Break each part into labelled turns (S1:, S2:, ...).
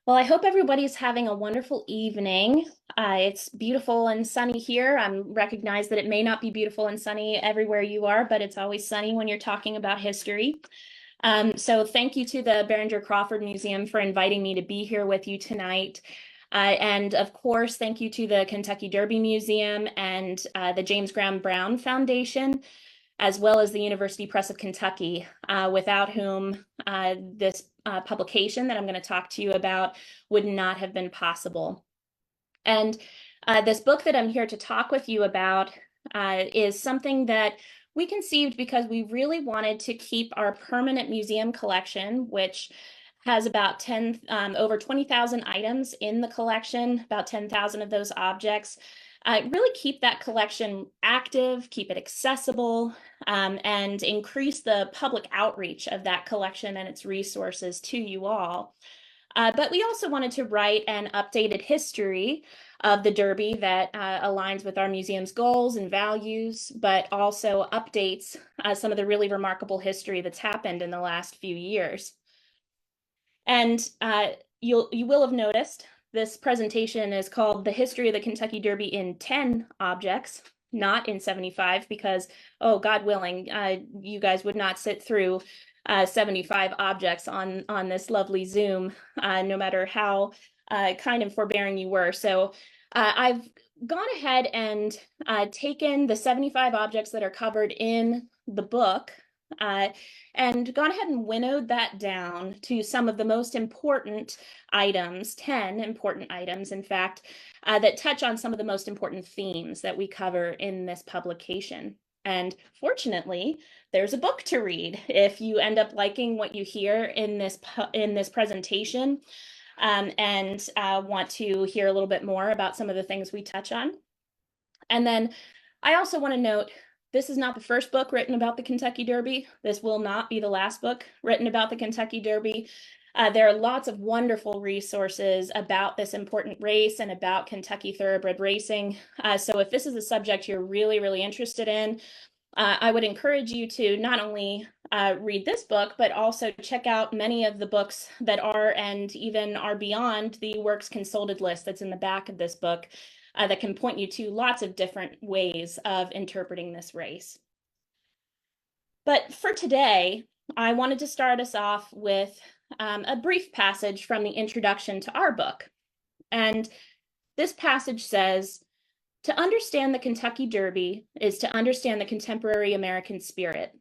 S1: Well, I hope everybody's having a wonderful evening. It's beautiful and sunny here. I recognize that it may not be beautiful and sunny everywhere you are, but it's always sunny when you're talking about history. So thank you to the Behringer-Crawford Museum for inviting me to be here with you tonight. And of course, thank you to the Kentucky Derby Museum and the James Graham Brown Foundation, as well as the University Press of Kentucky, without whom this publication that I'm going to talk to you about would not have been possible. And this book that I'm here to talk with you about is something that we conceived because we really wanted to keep our permanent museum collection, which has about over 20,000 items in the collection, about 10,000 of those objects. Really keep that collection active, keep it accessible, and increase the public outreach of that collection and its resources to you all. But we also wanted to write an updated history of the Derby that aligns with our museum's goals and values, but also updates some of the really remarkable history that's happened in the last few years. And you will have noticed this presentation is called The History of the Kentucky Derby in 10 Objects, not in 75, because, oh, God willing, you guys would not sit through 75 objects on this lovely Zoom, no matter how kind and forbearing you were. So I've gone ahead and taken the 75 objects that are covered in the book uh, and gone ahead and winnowed that down to some of the most important items, 10 important items, in fact, that touch on some of the most important themes that we cover in this publication. And fortunately, there's a book to read if you end up liking what you hear in this presentation, and want to hear a little bit more about some of the things we touch on. And then I also want to note, this is not the first book written about the Kentucky Derby. This will not be the last book written about the Kentucky Derby. There are lots of wonderful resources about this important race and about Kentucky thoroughbred racing. So if this is a subject you're really, really interested in, I would encourage you to not only read this book, but also check out many of the books that are and even are beyond the works consulted list that's in the back of this book, that can point you to lots of different ways of interpreting this race. But for today, I wanted to start us off with a brief passage from the introduction to our book. And this passage says, "To understand the Kentucky Derby is to understand the contemporary American spirit.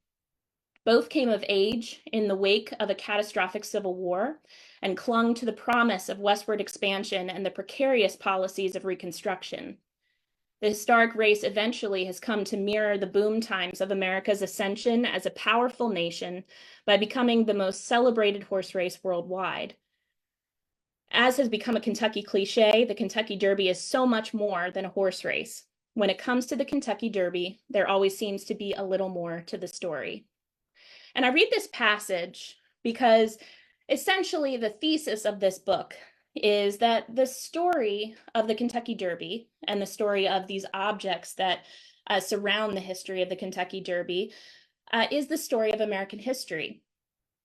S1: Both came of age in the wake of a catastrophic civil war and clung to the promise of westward expansion and the precarious policies of Reconstruction. The historic race eventually has come to mirror the boom times of America's ascension as a powerful nation by becoming the most celebrated horse race worldwide. As has become a Kentucky cliche, the Kentucky Derby is so much more than a horse race. When it comes to the Kentucky Derby, there always seems to be a little more to the story." And I read this passage because essentially the thesis of this book is that the story of the Kentucky Derby and the story of these objects that surround the history of the Kentucky Derby is the story of American history.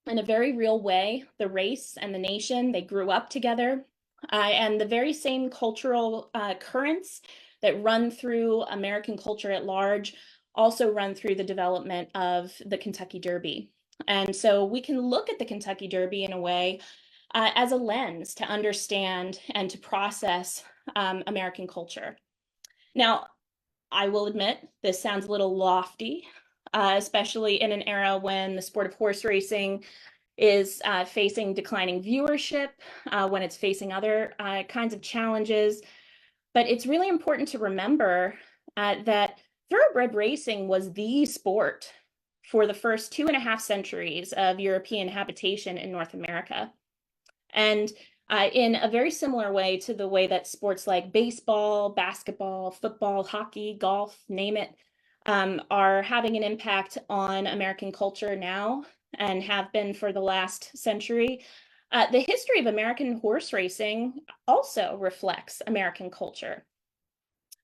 S1: In a very real way, the race and the nation, they grew up together, and the very same cultural currents that run through American culture at large also run through the development of the Kentucky Derby. And so we can look at the Kentucky Derby in a way as a lens to understand and to process American culture. Now, I will admit, this sounds a little lofty, especially in an era when the sport of horse racing is facing declining viewership, when it's facing other kinds of challenges. But it's really important to remember that thoroughbred racing was the sport for the first 2.5 centuries of European habitation in North America. And in a very similar way to the way that sports like baseball, basketball, football, hockey, golf, name it, are having an impact on American culture now and have been for the last century. The history of American horse racing also reflects American culture.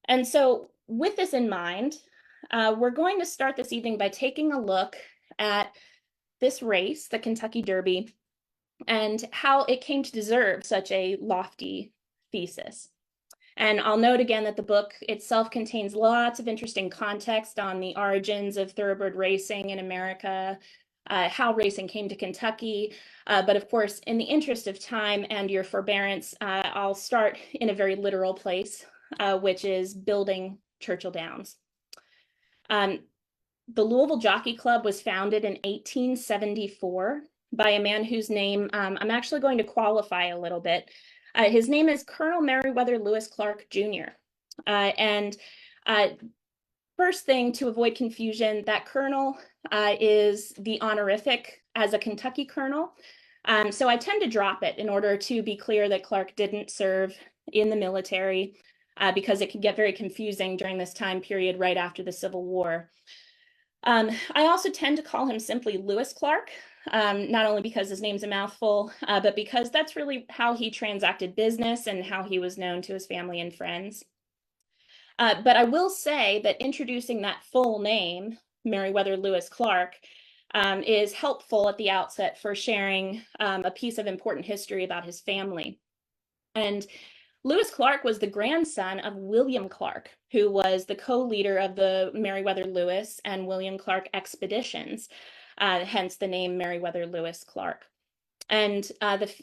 S1: And so with this in mind, we're going to start this evening by taking a look at this race, the Kentucky Derby, and how it came to deserve such a lofty thesis. And I'll note again that the book itself contains lots of interesting context on the origins of thoroughbred racing in America, how racing came to Kentucky. But of course, in the interest of time and your forbearance, I'll start in a very literal place, which is building Churchill Downs. The Louisville Jockey Club was founded in 1874 by a man whose name I'm actually going to qualify a little bit. His name is Colonel Meriwether Lewis Clark Jr. And first thing, to avoid confusion, that colonel is the honorific as a Kentucky colonel. So I tend to drop it in order to be clear that Clark didn't serve in the military, because it can get very confusing during this time period right after the Civil War. I also tend to call him simply Lewis Clark, not only because his name's a mouthful, but because that's really how he transacted business and how he was known to his family and friends. But I will say that introducing that full name, Meriwether Lewis Clark, is helpful at the outset for sharing a piece of important history about his family. And Lewis Clark was the grandson of William Clark, who was the co-leader of the Meriwether Lewis and William Clark expeditions, hence the name Meriwether Lewis Clark. And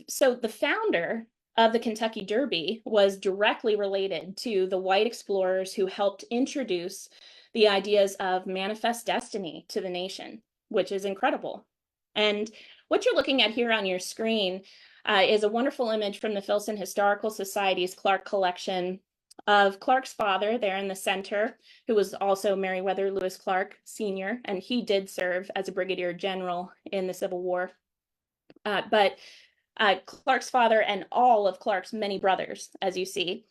S1: so the founder of the Kentucky Derby was directly related to the white explorers who helped introduce the ideas of manifest destiny to the nation, which is incredible. And what you're looking at here on your screen is a wonderful image from the Filson Historical Society's Clark collection of Clark's father there in the center, who was also Meriwether Lewis Clark Sr., and he did serve as a brigadier general in the Civil War. But Clark's father and all of Clark's many brothers, as you see.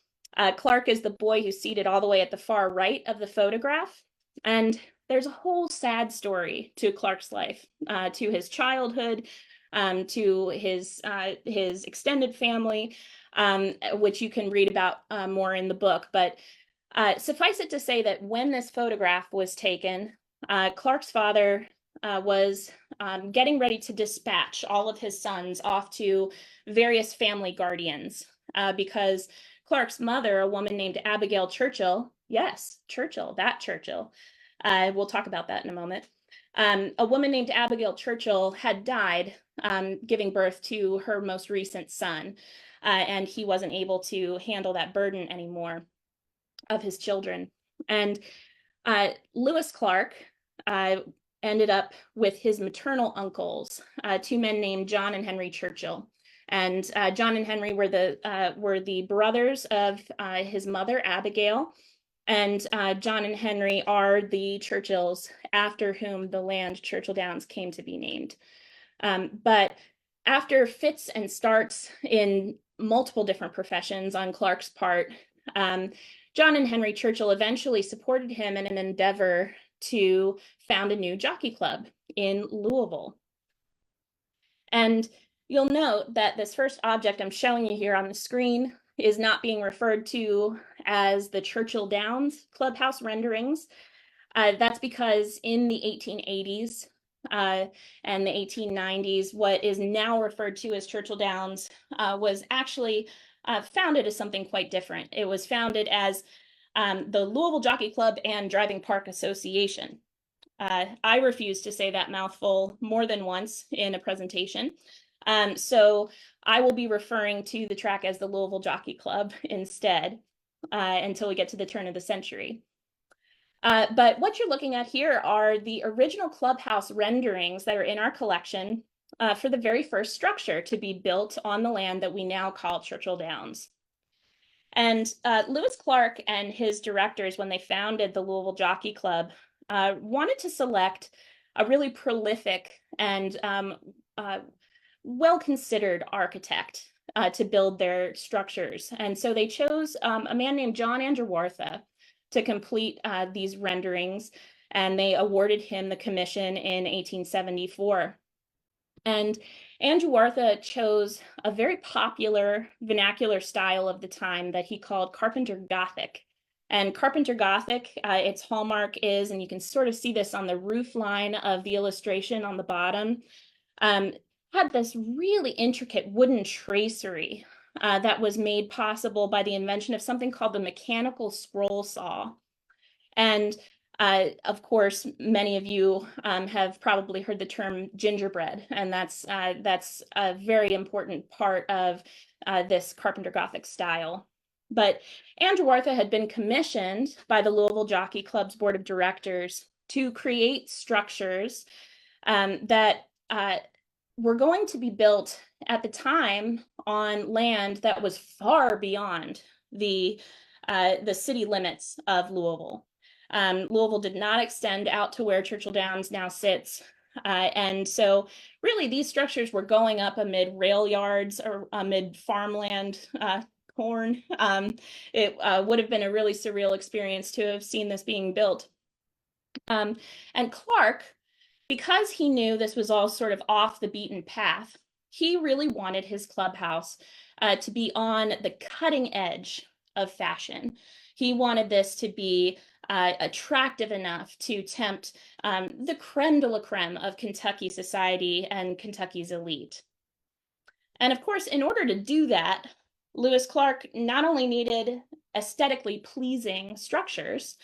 S1: Clark is the boy who's seated all the way at the far right of the photograph. And there's a whole sad story to Clark's life, to his childhood, to his extended family, which you can read about more in the book. But suffice it to say that when this photograph was taken, Clark's father was getting ready to dispatch all of his sons off to various family guardians, because Clark's mother, a woman named Abigail Churchill, yes, Churchill, that Churchill, we'll talk about that in a moment. A woman named Abigail Churchill had died giving birth to her most recent son, and he wasn't able to handle that burden anymore of his children. And Lewis Clark ended up with his maternal uncles, two men named John and Henry Churchill. And John and Henry were the brothers of his mother, Abigail. And John and Henry are the Churchills after whom the land Churchill Downs came to be named. But after fits and starts in multiple different professions on Clark's part, John and Henry Churchill eventually supported him in an endeavor to found a new jockey club in Louisville. And you'll note that this first object I'm showing you here on the screen is not being referred to as the Churchill Downs clubhouse renderings. That's because in the 1880s and the 1890s, what is now referred to as Churchill Downs was actually founded as something quite different. It was founded as the Louisville Jockey Club and Driving Park Association. I refuse to say that mouthful more than once in a presentation. So I will be referring to the track as the Louisville Jockey Club instead, until we get to the turn of the century. But what you're looking at here are the original clubhouse renderings that are in our collection for the very first structure to be built on the land that we now call Churchill Downs. And Lewis Clark and his directors, when they founded the Louisville Jockey Club, wanted to select a really prolific and well-considered architect to build their structures. And so they chose a man named John Andrewartha to complete these renderings, and they awarded him the commission in 1874. And Andrewartha chose a very popular vernacular style of the time that he called Carpenter Gothic. And Carpenter Gothic, its hallmark is, and you can sort of see this on the roof line of the illustration on the bottom, had this really intricate wooden tracery that was made possible by the invention of something called the mechanical scroll saw. And of course, many of you have probably heard the term gingerbread, and that's a very important part of this Carpenter Gothic style. But Andrew Wartha had been commissioned by the Louisville Jockey Club's board of directors to create structures that were going to be built at the time on land that was far beyond the city limits of Louisville. Louisville did not extend out to where Churchill Downs now sits. And so really these structures were going up amid rail yards or amid farmland corn. It would have been a really surreal experience to have seen this being built. And Clark, because he knew this was all sort of off the beaten path, he really wanted his clubhouse to be on the cutting edge of fashion. He wanted this to be attractive enough to tempt the creme de la creme of Kentucky society and Kentucky's elite. And of course, in order to do that, Lewis Clark not only needed aesthetically pleasing structures,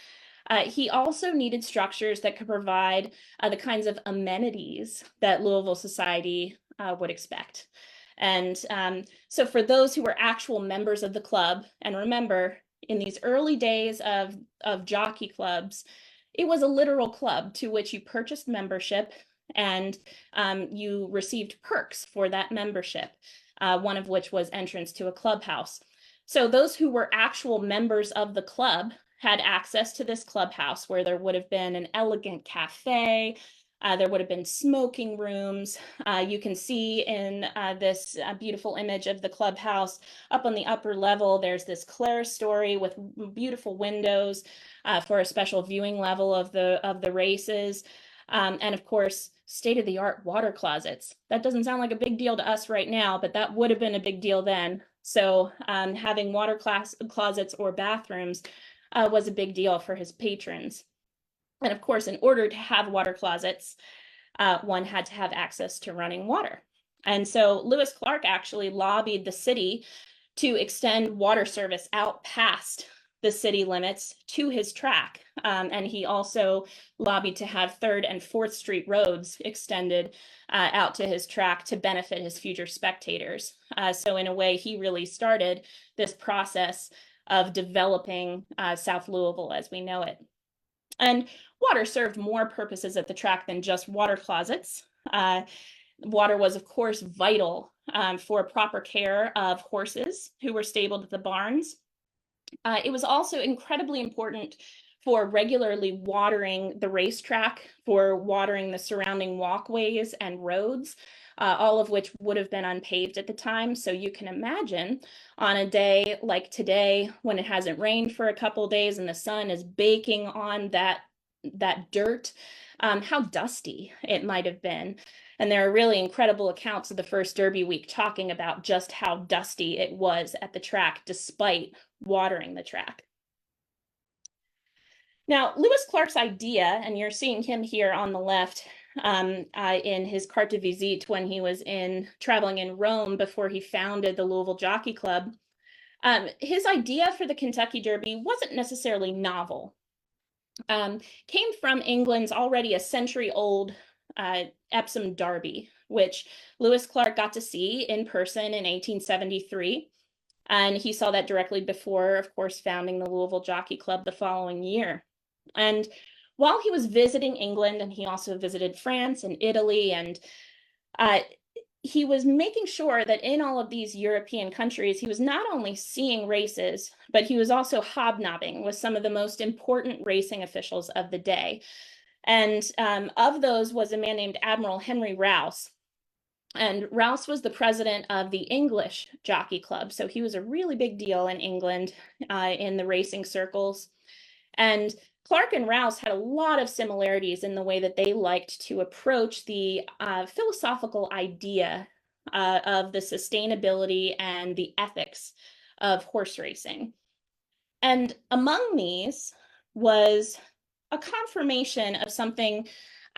S1: he also needed structures that could provide the kinds of amenities that Louisville society would expect. And so for those who were actual members of the club, and remember, in these early days of jockey clubs, it was a literal club to which you purchased membership and you received perks for that membership, one of which was entrance to a clubhouse. So those who were actual members of the club had access to this clubhouse where there would have been an elegant cafe, there would have been smoking rooms. You can see in this beautiful image of the clubhouse up on the upper level, there's this clerestory with beautiful windows for a special viewing level of the races. And of course, state-of-the-art water closets. That doesn't sound like a big deal to us right now, but that would have been a big deal then. So having water closets or bathrooms was a big deal for his patrons. And of course, in order to have water closets, one had to have access to running water. And so Lewis Clark actually lobbied the city to extend water service out past the city limits to his track. And he also lobbied to have 3rd and 4th Street roads extended out to his track to benefit his future spectators. So in a way, he really started this process of developing South Louisville as we know it. And water served more purposes at the track than just water closets. Water was, of course, vital for proper care of horses who were stabled at the barns. It was also incredibly important for regularly watering the racetrack, for watering the surrounding walkways and roads, all of which would have been unpaved at the time. So you can imagine on a day like today, when it hasn't rained for a couple of days and the sun is baking on that dirt, how dusty it might have been. And there are really incredible accounts of the first Derby week talking about just how dusty it was at the track, despite watering the track. Now, Lewis Clark's idea, and you're seeing him here on the left in his carte de visite when he was traveling in Rome before he founded the Louisville Jockey Club. His idea for the Kentucky Derby wasn't necessarily novel. Came from England's already a century-old Epsom Derby, which Lewis Clark got to see in person in 1873. And he saw that directly before, of course, founding the Louisville Jockey Club the following year. And while he was visiting England, and he also visited France and Italy, and he was making sure that in all of these European countries, he was not only seeing races, but he was also hobnobbing with some of the most important racing officials of the day. And of those was a man named Admiral Henry Rouse. And Rouse was the president of the English Jockey Club. So he was a really big deal in England in the racing circles. And Clark and Rouse had a lot of similarities in the way that they liked to approach the philosophical idea of the sustainability and the ethics of horse racing. And among these was a confirmation of something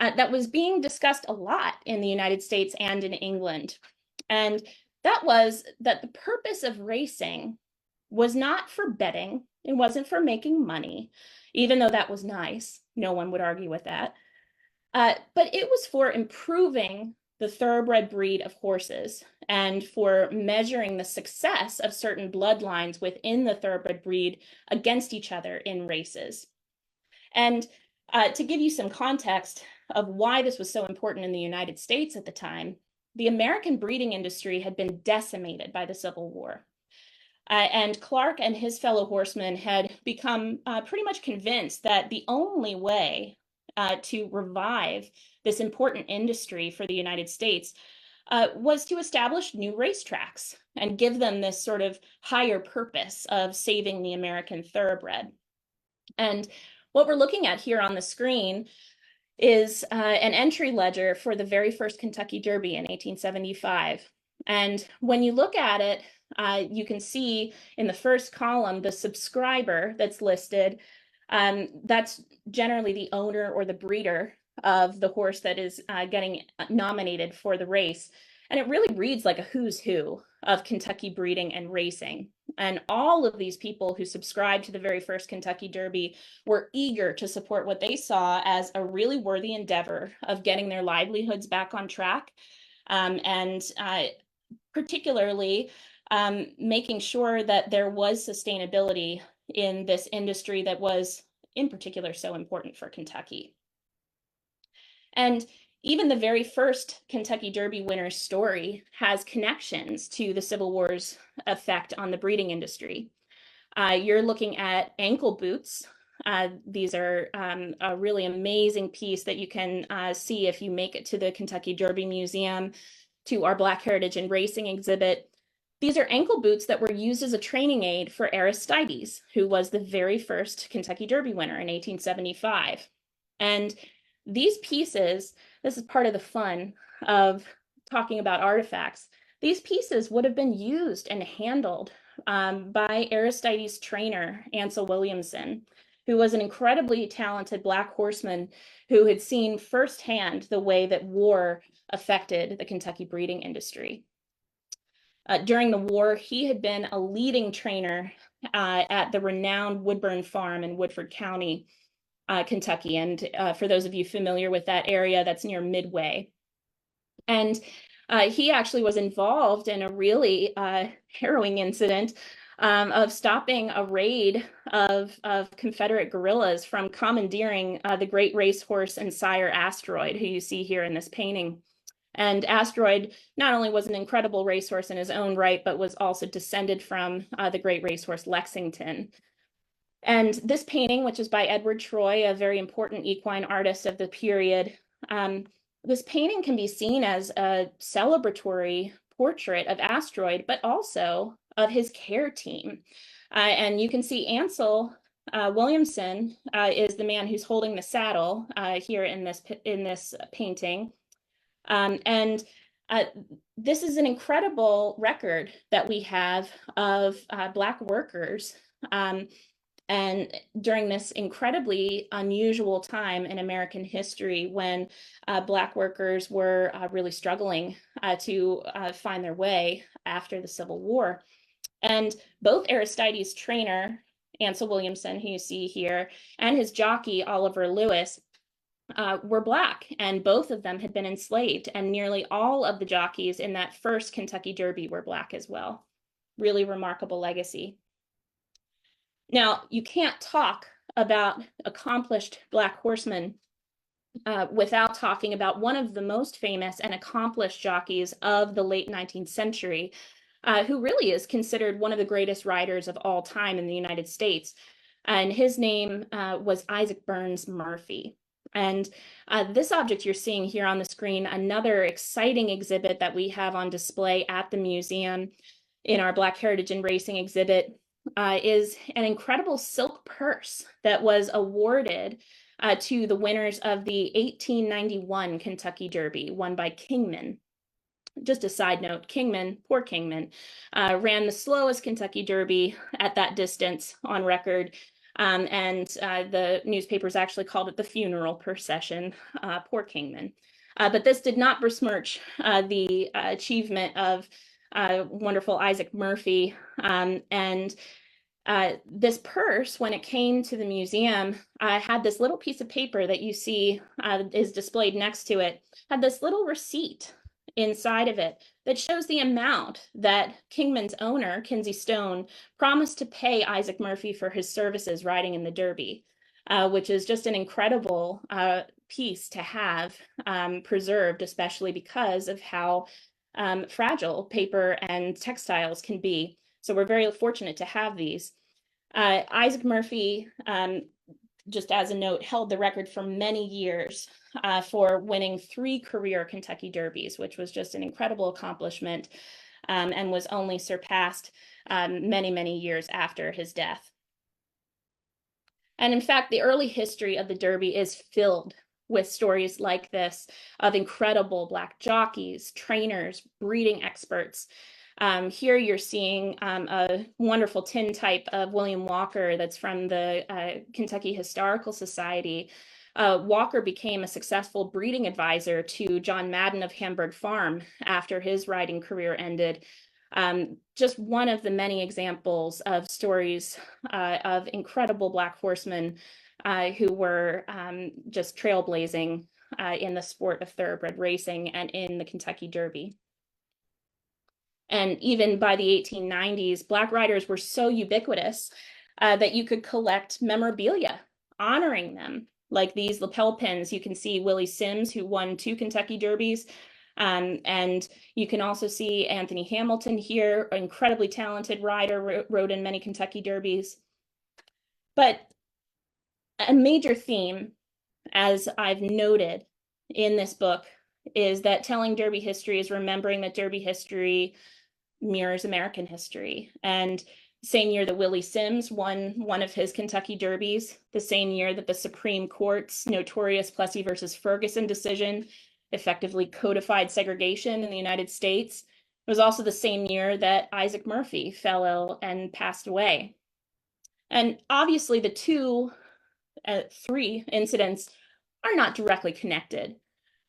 S1: that was being discussed a lot in the United States and in England. And that was that the purpose of racing was not for betting, it wasn't for making money, even though that was nice. No one would argue with that. But it was for improving the thoroughbred breed of horses and for measuring the success of certain bloodlines within the thoroughbred breed against each other in races. And to give you some context of why this was so important in the United States at the time, the American breeding industry had been decimated by the Civil War. And Clark and his fellow horsemen had become pretty much convinced that the only way to revive this important industry for the United States was to establish new racetracks and give them this sort of higher purpose of saving the American thoroughbred. And what we're looking at here on the screen is an entry ledger for the very first Kentucky Derby in 1875. And when you look at it, you can see in the first column the subscriber that's listed. That's generally the owner or the breeder of the horse that is getting nominated for the race. And it really reads like a who's who of Kentucky breeding and racing. And all of these people who subscribed to the very first Kentucky Derby were eager to support what they saw as a really worthy endeavor of getting their livelihoods back on track, and particularly making sure that there was sustainability in this industry that was, in particular, so important for Kentucky. And even the very first Kentucky Derby winner's story has connections to the Civil War's effect on the breeding industry. You're looking at ankle boots. These are a really amazing piece that you can see if you make it to the Kentucky Derby Museum, to our Black Heritage and Racing exhibit. These are ankle boots that were used as a training aid for Aristides, who was the very first Kentucky Derby winner in 1875. And these pieces, this is part of the fun of talking about artifacts, these pieces would have been used and handled by Aristides' trainer, Ansel Williamson, who was an incredibly talented Black horseman who had seen firsthand the way that war affected the Kentucky breeding industry. During the war, he had been a leading trainer at the renowned Woodburn Farm in Woodford County, Kentucky. And for those of you familiar with that area, that's near Midway. And he actually was involved in a really harrowing incident of stopping a raid of Confederate guerrillas from commandeering the great racehorse and sire Asteroid, who you see here in this painting. And Asteroid not only was an incredible racehorse in his own right, but was also descended from the great racehorse Lexington. And this painting, which is by Edward Troy, a very important equine artist of the period, this painting can be seen as a celebratory portrait of Asteroid, but also of his care team. And you can see Ansel Williamson is the man who's holding the saddle here in this painting. And this is an incredible record that we have of Black workers and during this incredibly unusual time in American history when Black workers were really struggling to find their way after the Civil War. And both Aristides' trainer, Ansel Williamson, who you see here, and his jockey, Oliver Lewis, were Black, and both of them had been enslaved, and nearly all of the jockeys in that first Kentucky Derby were Black as well. Really remarkable legacy. Now, you can't talk about accomplished Black horsemen without talking about one of the most famous and accomplished jockeys of the late 19th century, who really is considered one of the greatest riders of all time in the United States. And his name was Isaac Burns Murphy. And this object you're seeing here on the screen, another exciting exhibit that we have on display at the museum in our Black Heritage and Racing exhibit, is an incredible silk purse that was awarded to the winners of the 1891 Kentucky Derby, won by Kingman. Just a side note, Kingman, poor Kingman, ran the slowest Kentucky Derby at that distance on record. And the newspapers actually called it the funeral procession. Poor Kingman. But this did not besmirch the achievement of wonderful Isaac Murphy. And this purse, when it came to the museum, had this little piece of paper that you see is displayed next to it, had this little receipt inside of it that shows the amount that Kingman's owner, Kinsey Stone, promised to pay Isaac Murphy for his services riding in the Derby, which is just an incredible piece to have preserved, especially because of how fragile paper and textiles can be. So we're very fortunate to have these. Isaac Murphy, just as a note, held the record for many years for winning 3 career Kentucky Derbies, which was just an incredible accomplishment, and was only surpassed many, many years after his death. And in fact, the early history of the Derby is filled with stories like this of incredible Black jockeys, trainers, breeding experts. Here you're seeing a wonderful tintype of William Walker that's from the Kentucky Historical Society. Walker became a successful breeding advisor to John Madden of Hamburg Farm after his riding career ended. Just one of the many examples of stories of incredible Black horsemen who were just trailblazing in the sport of thoroughbred racing and in the Kentucky Derby. And even by the 1890s, Black riders were so ubiquitous that you could collect memorabilia honoring them, like these lapel pins. You can see Willie Sims, who won 2 Kentucky Derbies. And you can also see Anthony Hamilton here, an incredibly talented rider, rode in many Kentucky Derbies. But a major theme, as I've noted in this book, is that telling Derby history is remembering that Derby history mirrors American history. And same year that Willie Sims won one of his Kentucky Derbies, the same year that the Supreme Court's notorious Plessy versus Ferguson decision effectively codified segregation in the United States. It was also the same year that Isaac Murphy fell ill and passed away. And obviously the 3 incidents are not directly connected,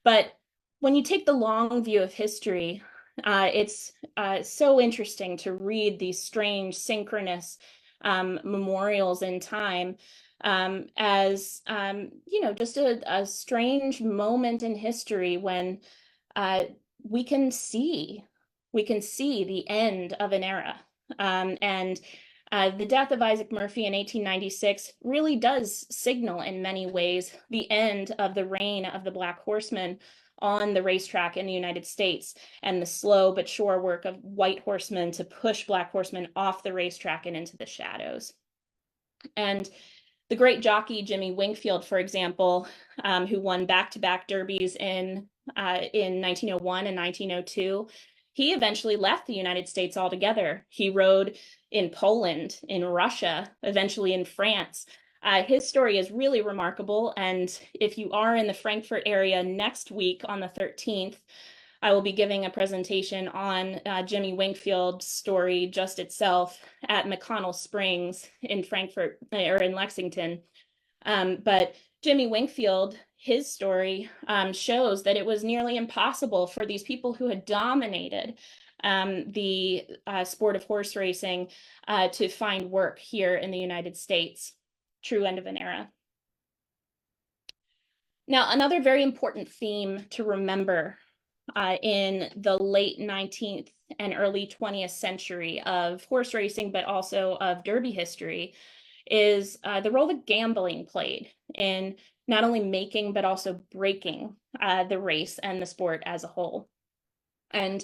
S1: but when you take the long view of history, it's so interesting to read these strange synchronous memorials in time as just a strange moment in history when we can see the end of an era. And the death of Isaac Murphy in 1896 really does signal in many ways the end of the reign of the Black horseman on the racetrack in the United States, and the slow but sure work of white horsemen to push Black horsemen off the racetrack and into the shadows. And the great jockey Jimmy Wingfield, for example, who won back-to-back derbies in 1901 and 1902, he eventually left the United States altogether. He rode in Poland, in Russia, eventually in France. His story is really remarkable, and if you are in the Frankfurt area next week on the 13th, I will be giving a presentation on Jimmy Wingfield's story just itself at McConnell Springs in Frankfurt, or in Lexington. But Jimmy Wingfield, his story shows that it was nearly impossible for these people who had dominated the sport of horse racing to find work here in the United States. True end of an era. Now, another very important theme to remember in the late 19th and early 20th century of horse racing, but also of Derby history, is the role that gambling played in not only making, but also breaking the race and the sport as a whole. And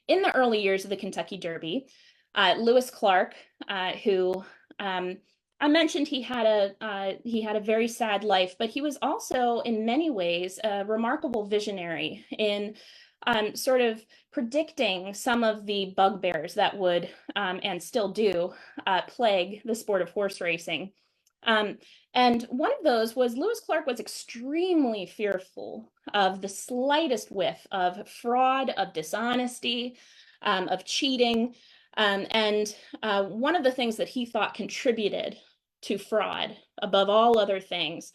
S1: in the early years of the Kentucky Derby, Lewis Clark, who I mentioned he had a very sad life, but he was also in many ways a remarkable visionary in sort of predicting some of the bugbears that would and still do plague the sport of horse racing. And one of those was Lewis Clark was extremely fearful of the slightest whiff of fraud, of dishonesty, of cheating. And one of the things that he thought contributed to fraud, above all other things,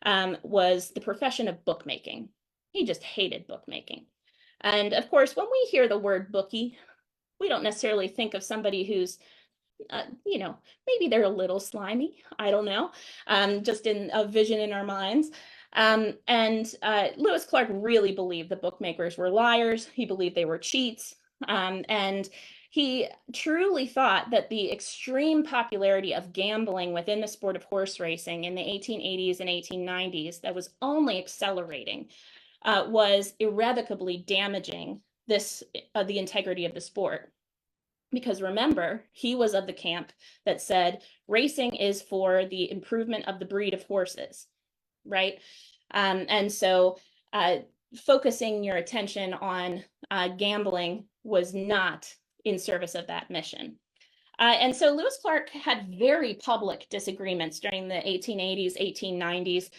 S1: was the profession of bookmaking. He just hated bookmaking. And of course, when we hear the word bookie, we don't necessarily think of somebody who's, maybe they're a little slimy. I don't know, just in a vision in our minds. And Lewis Clark really believed the bookmakers were liars. He believed they were cheats. And he truly thought that the extreme popularity of gambling within the sport of horse racing in the 1880s and 1890s that was only accelerating was irrevocably damaging the integrity of the sport. Because remember, he was of the camp that said racing is for the improvement of the breed of horses, right? And so focusing your attention on gambling was not in service of that mission. And so Lewis Clark had very public disagreements during the 1880s, 1890s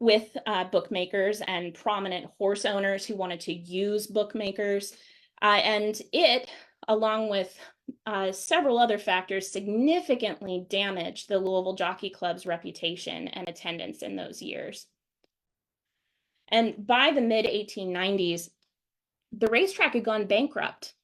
S1: with bookmakers and prominent horse owners who wanted to use bookmakers. And it, along with several other factors, significantly damaged the Louisville Jockey Club's reputation and attendance in those years. And by the mid-1890s, the racetrack had gone bankrupt.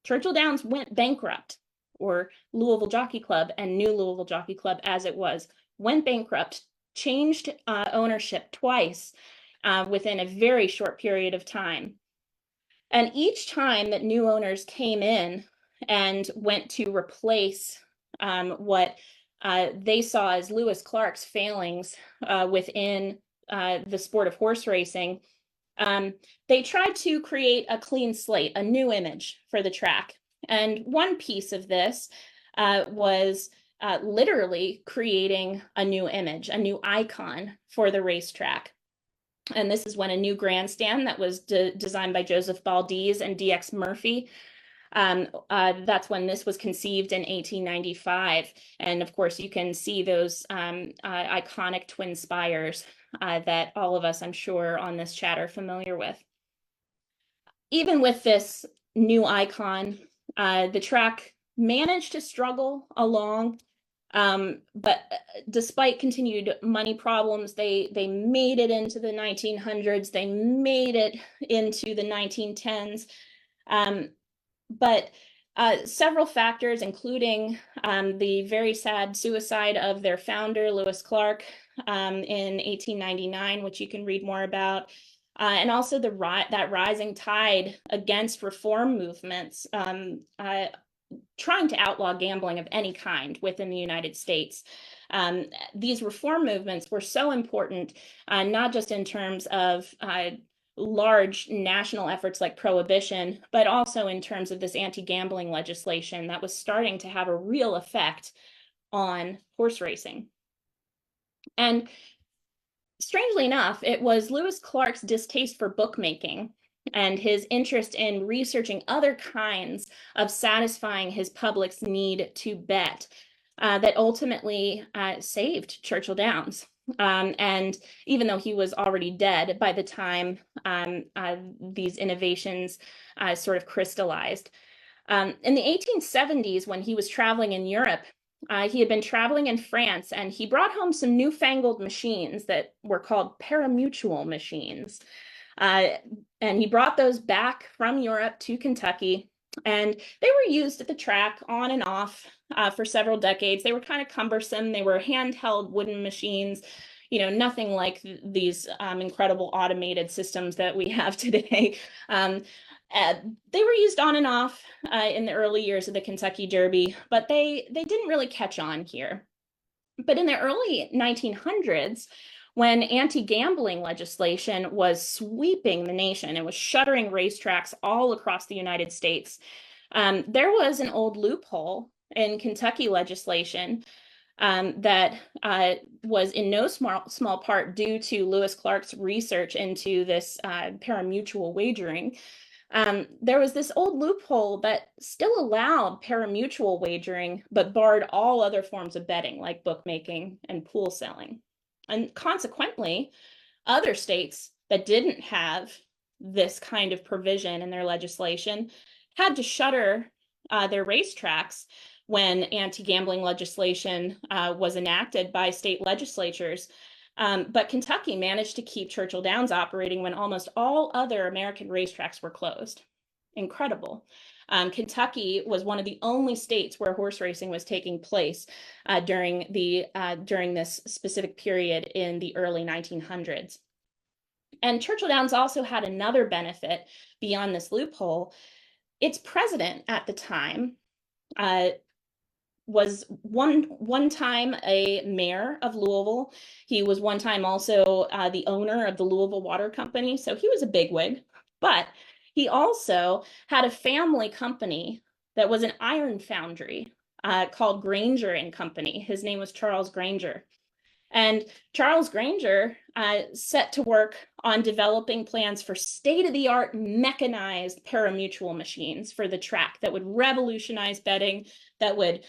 S1: Churchill Downs went bankrupt, or Louisville Jockey Club and New Louisville Jockey Club as it was, went bankrupt, changed ownership twice within a very short period of time. And each time that new owners came in and went to replace what they saw as Lewis Clark's failings within the sport of horse racing, they tried to create a clean slate, a new image for the track. And one piece of this was literally creating a new image, a new icon for the racetrack. And this is when a new grandstand that was designed by Joseph Baldiz and D.X. Murphy. That's when this was conceived in 1895. And of course, you can see those iconic twin spires that all of us, I'm sure, on this chat are familiar with. Even with this new icon, the track managed to struggle along. But despite continued money problems, they made it into the 1900s. They made it into the 1910s. But several factors, including the very sad suicide of their founder, Lewis Clark, in 1899, which you can read more about, and also that rising tide against reform movements, trying to outlaw gambling of any kind within the United States. These reform movements were so important, not just in terms of large national efforts like prohibition, but also in terms of this anti-gambling legislation that was starting to have a real effect on horse racing. And strangely enough, it was Lewis Clark's distaste for bookmaking and his interest in researching other kinds of satisfying his public's need to bet that ultimately saved Churchill Downs. And even though he was already dead by the time these innovations sort of crystallized. In the 1870s, when he was traveling in Europe, he had been traveling in France, and he brought home some newfangled machines that were called parimutuel machines. And he brought those back from Europe to Kentucky, and they were used at the track on and off for several decades. They were kind of cumbersome. They were handheld wooden machines, nothing like these incredible automated systems that we have today. They were used on and off in the early years of the Kentucky Derby, but they didn't really catch on here. But in the early 1900s, when anti-gambling legislation was sweeping the nation and was shuttering racetracks all across the United States, there was an old loophole in Kentucky legislation that was in no small part due to Lewis Clark's research into this parimutuel wagering. There was this old loophole that still allowed parimutuel wagering, but barred all other forms of betting like bookmaking and pool selling. And consequently, other states that didn't have this kind of provision in their legislation had to shutter their racetracks when anti-gambling legislation was enacted by state legislatures. But Kentucky managed to keep Churchill Downs operating when almost all other American racetracks were closed. Incredible. Kentucky was one of the only states where horse racing was taking place during this specific period in the early 1900s. And Churchill Downs also had another benefit beyond this loophole. Its president at the time was one time a mayor of Louisville. He was one time also the owner of the Louisville Water Company. So he was a bigwig, but he also had a family company that was an iron foundry called Granger and Company. His name was Charles Granger. And Charles Granger set to work on developing plans for state-of-the-art mechanized parimutuel machines for the track that would revolutionize betting, that would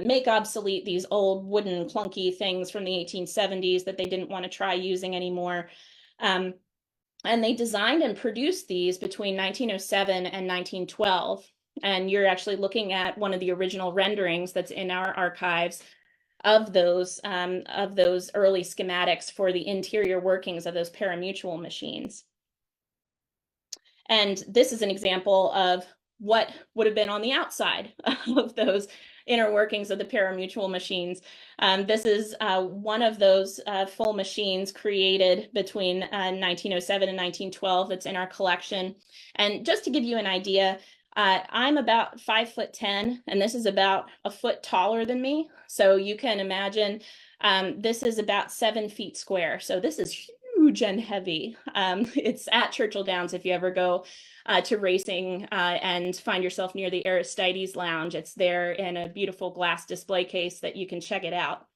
S1: make obsolete these old wooden clunky things from the 1870s that they didn't want to try using anymore. And they designed and produced these between 1907 and 1912. And you're actually looking at one of the original renderings that's in our archives of those early schematics for the interior workings of those parimutuel machines. And this is an example of what would have been on the outside of those inner workings of the parimutuel machines. This is one of those full machines created between 1907 and 1912 that's in our collection. And just to give you an idea, I'm about 5'10", and this is about a foot taller than me. So you can imagine this is about 7 feet square. So this is huge and heavy. It's at Churchill Downs if you ever go to racing and find yourself near the Aristides Lounge. It's there in a beautiful glass display case that you can check it out.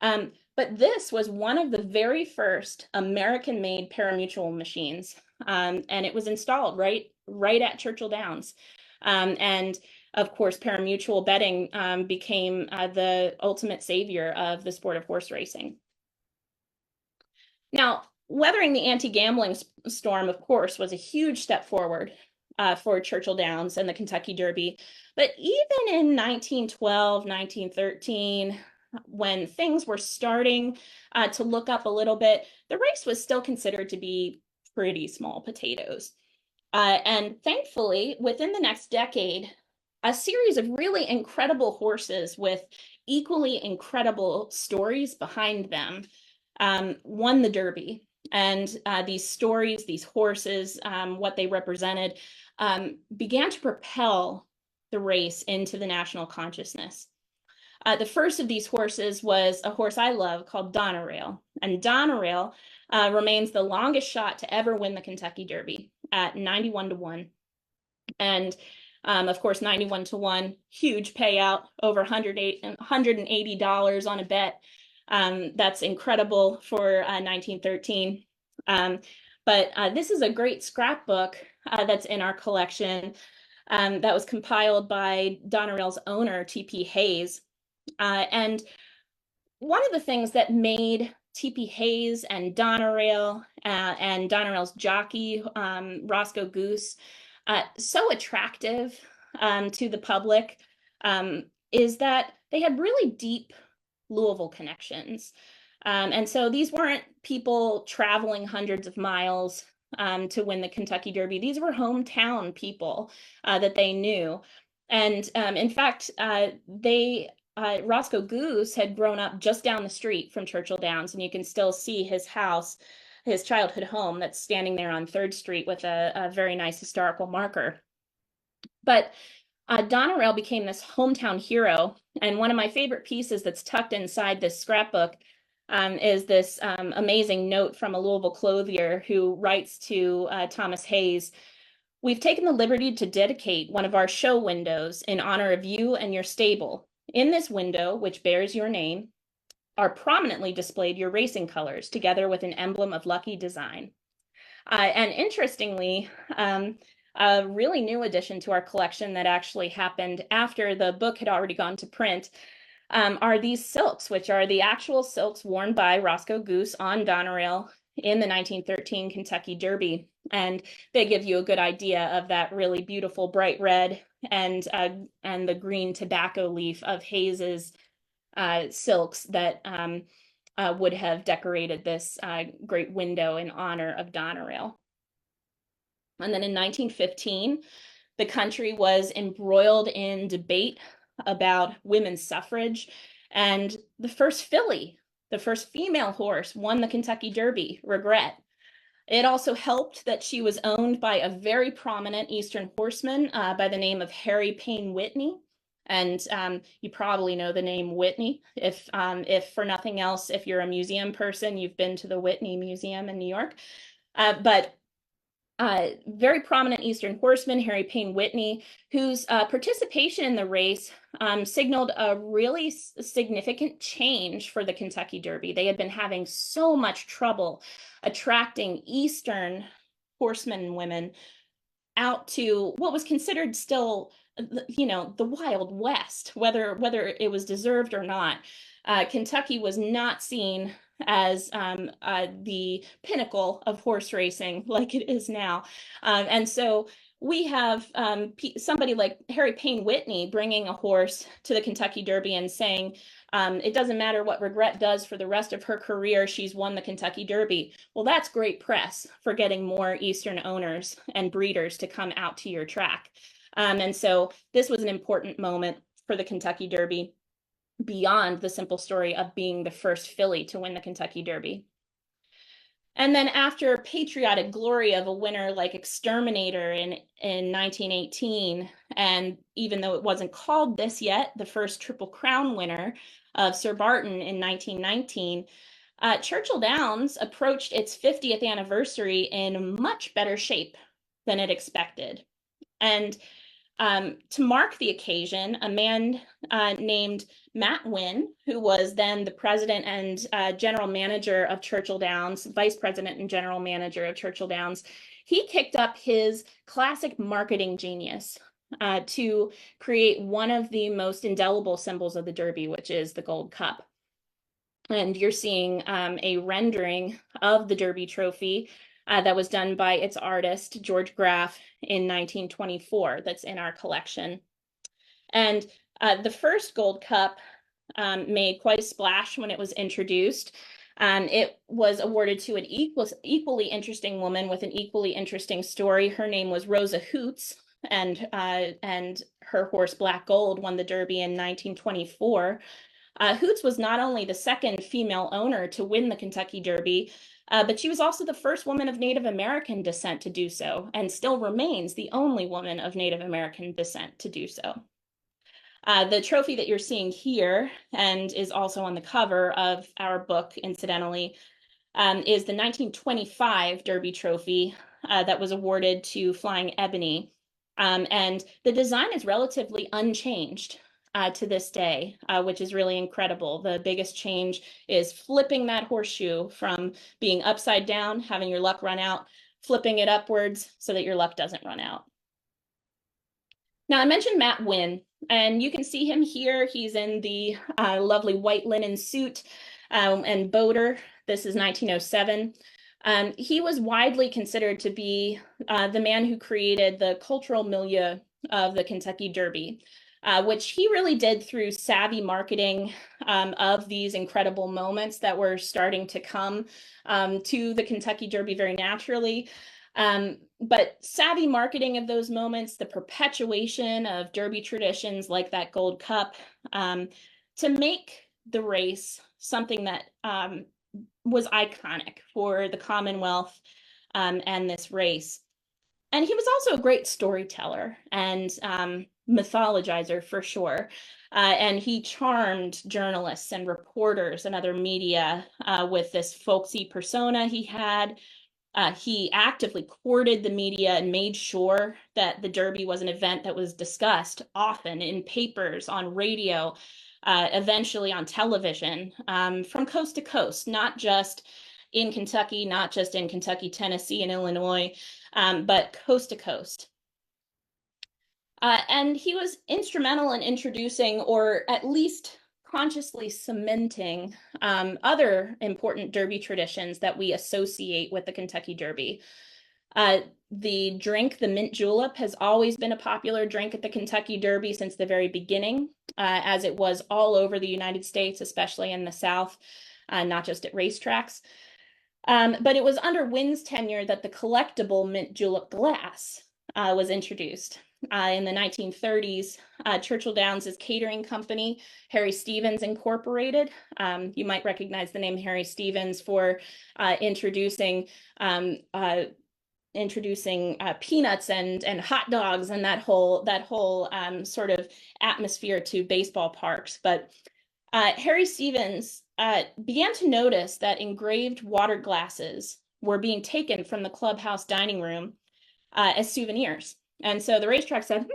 S1: But this was one of the very first American-made parimutuel machines, and it was installed right at Churchill Downs. And of course, parimutuel betting became the ultimate savior of the sport of horse racing. Now, weathering the anti-gambling storm, of course, was a huge step forward for Churchill Downs and the Kentucky Derby. But even in 1912, 1913, when things were starting to look up a little bit, the race was still considered to be pretty small potatoes. And thankfully, within the next decade, a series of really incredible horses with equally incredible stories behind them won the Derby. And these stories, these horses, what they represented, began to propel the race into the national consciousness. The first of these horses was a horse I love called Donerail. And Donerail remains the longest shot to ever win the Kentucky Derby at 91-1. And of course, 91-1, huge payout, over $180 on a bet. That's incredible for 1913. But this is a great scrapbook that's in our collection that was compiled by Donerail's owner, T.P. Hayes. And one of the things that made T.P. Hayes and Donerail and Donerail's jockey, Roscoe Goose, so attractive to the public is that they had really deep Louisville connections. And so these weren't people traveling hundreds of miles to win the Kentucky Derby. These were hometown people that they knew. And in fact, Roscoe Goose had grown up just down the street from Churchill Downs, and you can still see his house, his childhood home that's standing there on 3rd Street with a very nice historical marker. But Donerail became this hometown hero, and one of my favorite pieces that's tucked inside this scrapbook is this amazing note from a Louisville clothier who writes to Thomas Hayes, "We've taken the liberty to dedicate one of our show windows in honor of you and your stable. In this window, which bears your name, are prominently displayed your racing colors, together with an emblem of lucky design." And interestingly, a really new addition to our collection that actually happened after the book had already gone to print are these silks, which are the actual silks worn by Roscoe Goose on Donerail in the 1913 Kentucky Derby. And they give you a good idea of that really beautiful bright red and the green tobacco leaf of Hayes's silks that would have decorated this great window in honor of Doneraile. And then in 1915, the country was embroiled in debate about women's suffrage, and the first filly, the first female horse, won the Kentucky Derby, Regret. It also helped that she was owned by a very prominent Eastern horseman by the name of Harry Payne Whitney. And you probably know the name Whitney. If for nothing else, if you're a museum person, you've been to the Whitney Museum in New York. But very prominent Eastern horseman, Harry Payne Whitney, whose participation in the race signaled a really significant change for the Kentucky Derby. They had been having so much trouble attracting Eastern horsemen and women out to what was considered still, the Wild West, whether it was deserved or not. Kentucky was not seen as the pinnacle of horse racing like it is now. And so we have somebody like Harry Payne Whitney bringing a horse to the Kentucky Derby and saying, it doesn't matter what Regret does for the rest of her career, she's won the Kentucky Derby. Well, that's great press for getting more Eastern owners and breeders to come out to your track. And so this was an important moment for the Kentucky Derby, beyond the simple story of being the first filly to win the Kentucky Derby. And then after patriotic glory of a winner like Exterminator in 1918, and even though it wasn't called this yet, the first Triple Crown winner of Sir Barton in 1919, Churchill Downs approached its 50th anniversary in much better shape than it expected. And to mark the occasion, a man named Matt Wynne, who was then the president and general manager of Churchill Downs, vice president and general manager of Churchill Downs, he kicked up his classic marketing genius to create one of the most indelible symbols of the Derby, which is the gold cup. And you're seeing a rendering of the Derby trophy that was done by its artist, George Graff, in 1924, that's in our collection. And the first gold cup made quite a splash when it was introduced. It was awarded to an equally interesting woman with an equally interesting story. Her name was Rosa Hoots, and her horse Black Gold won the Derby in 1924. Hoots was not only the second female owner to win the Kentucky Derby, but she was also the first woman of Native American descent to do so, and still remains the only woman of Native American descent to do so. The trophy that you're seeing here, and is also on the cover of our book, incidentally, is the 1925 Derby trophy that was awarded to Flying Ebony. And the design is relatively unchanged to this day, which is really incredible. The biggest change is flipping that horseshoe from being upside down, having your luck run out, flipping it upwards so that your luck doesn't run out. Now, I mentioned Matt Wynne, and you can see him here. He's in the lovely white linen suit and boater. This is 1907. He was widely considered to be the man who created the cultural milieu of the Kentucky Derby, which he really did through savvy marketing of these incredible moments that were starting to come to the Kentucky Derby very naturally. But savvy marketing of those moments, the perpetuation of Derby traditions like that gold cup, to make the race something that was iconic for the Commonwealth and this race. And he was also a great storyteller and mythologizer for sure. And he charmed journalists and reporters and other media with this folksy persona he had. He actively courted the media and made sure that the Derby was an event that was discussed often in papers, on radio, eventually on television, from coast to coast, not just in Kentucky, not just in Kentucky, Tennessee, and Illinois, but coast to coast. And he was instrumental in introducing, or at least consciously cementing other important Derby traditions that we associate with the Kentucky Derby. The drink, the mint julep, has always been a popular drink at the Kentucky Derby since the very beginning, as it was all over the United States, especially in the South, not just at racetracks. But it was under Wynn's tenure that the collectible mint julep glass was introduced. In the 1930s, Churchill Downs' catering company, Harry Stevens Incorporated. You might recognize the name Harry Stevens for introducing peanuts and hot dogs and that whole sort of atmosphere to baseball parks. But Harry Stevens began to notice that engraved water glasses were being taken from the clubhouse dining room as souvenirs. And so the racetrack said,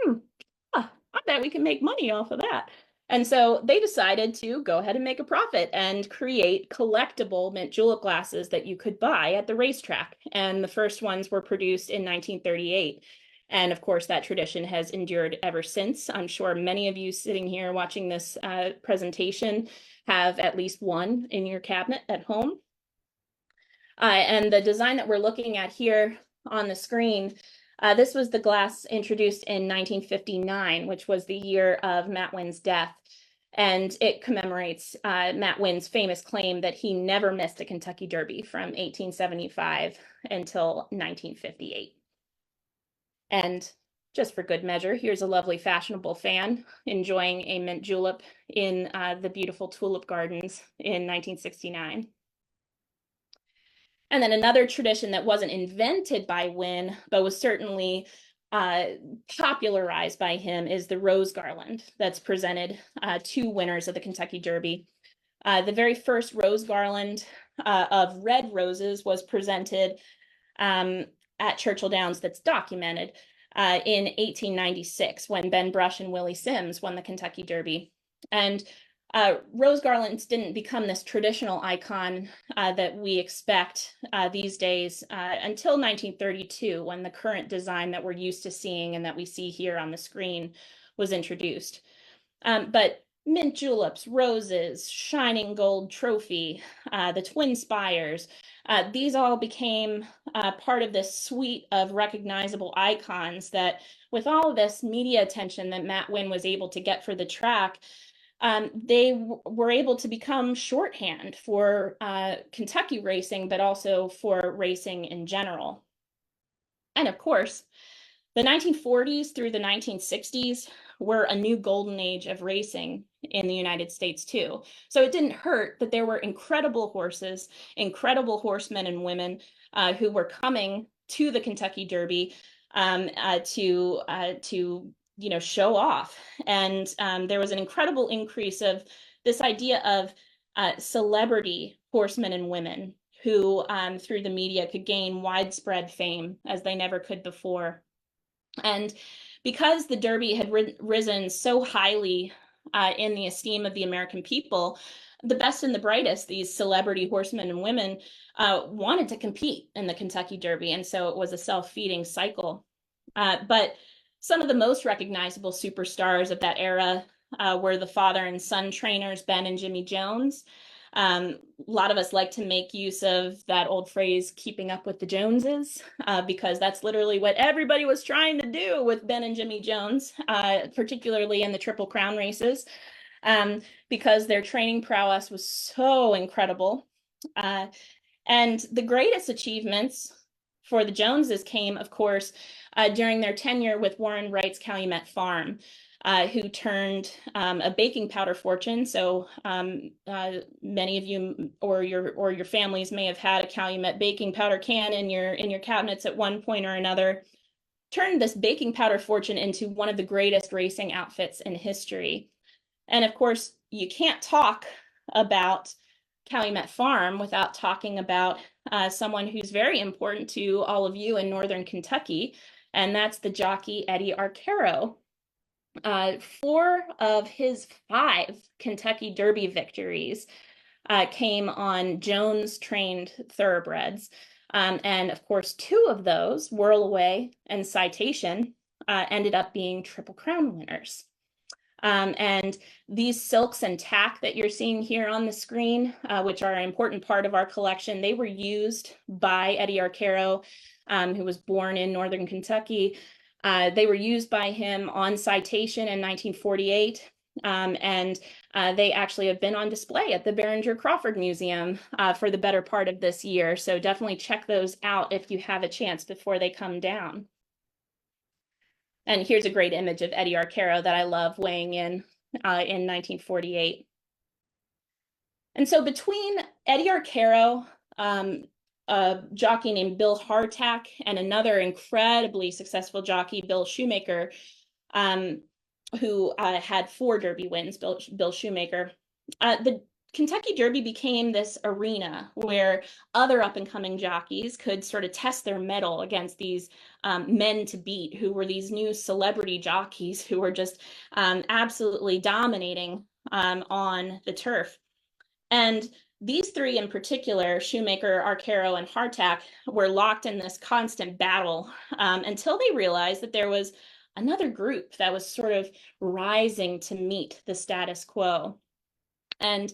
S1: I bet we can make money off of that. And so they decided to go ahead and make a profit and create collectible mint julep glasses that you could buy at the racetrack. And the first ones were produced in 1938. And of course, that tradition has endured ever since. I'm sure many of you sitting here watching this presentation have at least one in your cabinet at home. And the design that we're looking at here on the screen, this was the glass introduced in 1959, which was the year of Matt Wynn's death. And it commemorates Matt Wynn's famous claim that he never missed a Kentucky Derby from 1875 until 1958. And just for good measure, here's a lovely fashionable fan enjoying a mint julep in the beautiful tulip gardens in 1969. And then another tradition that wasn't invented by Wynn, but was certainly popularized by him, is the rose garland that's presented to winners of the Kentucky Derby. The very first rose garland of red roses was presented at Churchill Downs that's documented in 1896 when Ben Brush and Willie Sims won the Kentucky Derby. And rose garlands didn't become this traditional icon that we expect these days until 1932, when the current design that we're used to seeing and that we see here on the screen was introduced. But mint juleps, roses, shining gold trophy, the twin spires, these all became part of this suite of recognizable icons that, with all of this media attention that Matt Wynn was able to get for the track, they were able to become shorthand for Kentucky racing, but also for racing in general. And of course, the 1940s through the 1960s were a new golden age of racing in the United States too. So it didn't hurt that there were incredible horses, incredible horsemen and women who were coming to the Kentucky Derby to show off. And there was an incredible increase of this idea of celebrity horsemen and women who, through the media, could gain widespread fame as they never could before. And because the Derby had risen so highly in the esteem of the American people, the best and the brightest, these celebrity horsemen and women, wanted to compete in the Kentucky Derby. And so it was a self-feeding cycle. But some of the most recognizable superstars of that era were the father and son trainers, Ben and Jimmy Jones. A lot of us like to make use of that old phrase, keeping up with the Joneses, because that's literally what everybody was trying to do with Ben and Jimmy Jones, particularly in the Triple Crown races, because their training prowess was so incredible. And the greatest achievements for the Joneses came, of course, during their tenure with Warren Wright's Calumet Farm, who turned a baking powder fortune. So many of you or your families may have had a Calumet baking powder can in your cabinets at one point or another. Turned this baking powder fortune into one of the greatest racing outfits in history. And of course, you can't talk about Calumet Farm without talking about someone who's very important to all of you in Northern Kentucky, and that's the jockey Eddie Arcaro. 4 of his 5 Kentucky Derby victories came on Jones-trained thoroughbreds. And of course, 2 of those, Whirlaway and Citation, ended up being Triple Crown winners. And these silks and tack that you're seeing here on the screen, which are an important part of our collection, they were used by Eddie Arcaro, who was born in Northern Kentucky. They were used by him on citation in 1948. And they actually have been on display at the Behringer-Crawford Museum for the better part of this year. So definitely check those out if you have a chance before they come down. And here's a great image of Eddie Arcaro that I love weighing in 1948. And so between Eddie Arcaro, a jockey named Bill Hardtack, and another incredibly successful jockey, Bill Shoemaker, who had 4 Derby wins, Bill Shoemaker, the Kentucky Derby became this arena where other up-and-coming jockeys could sort of test their mettle against these men to beat, who were these new celebrity jockeys who were just absolutely dominating on the turf. And these 3 in particular, Shoemaker, Arcaro, and Hardtack, were locked in this constant battle until they realized that there was another group that was sort of rising to meet the status quo. And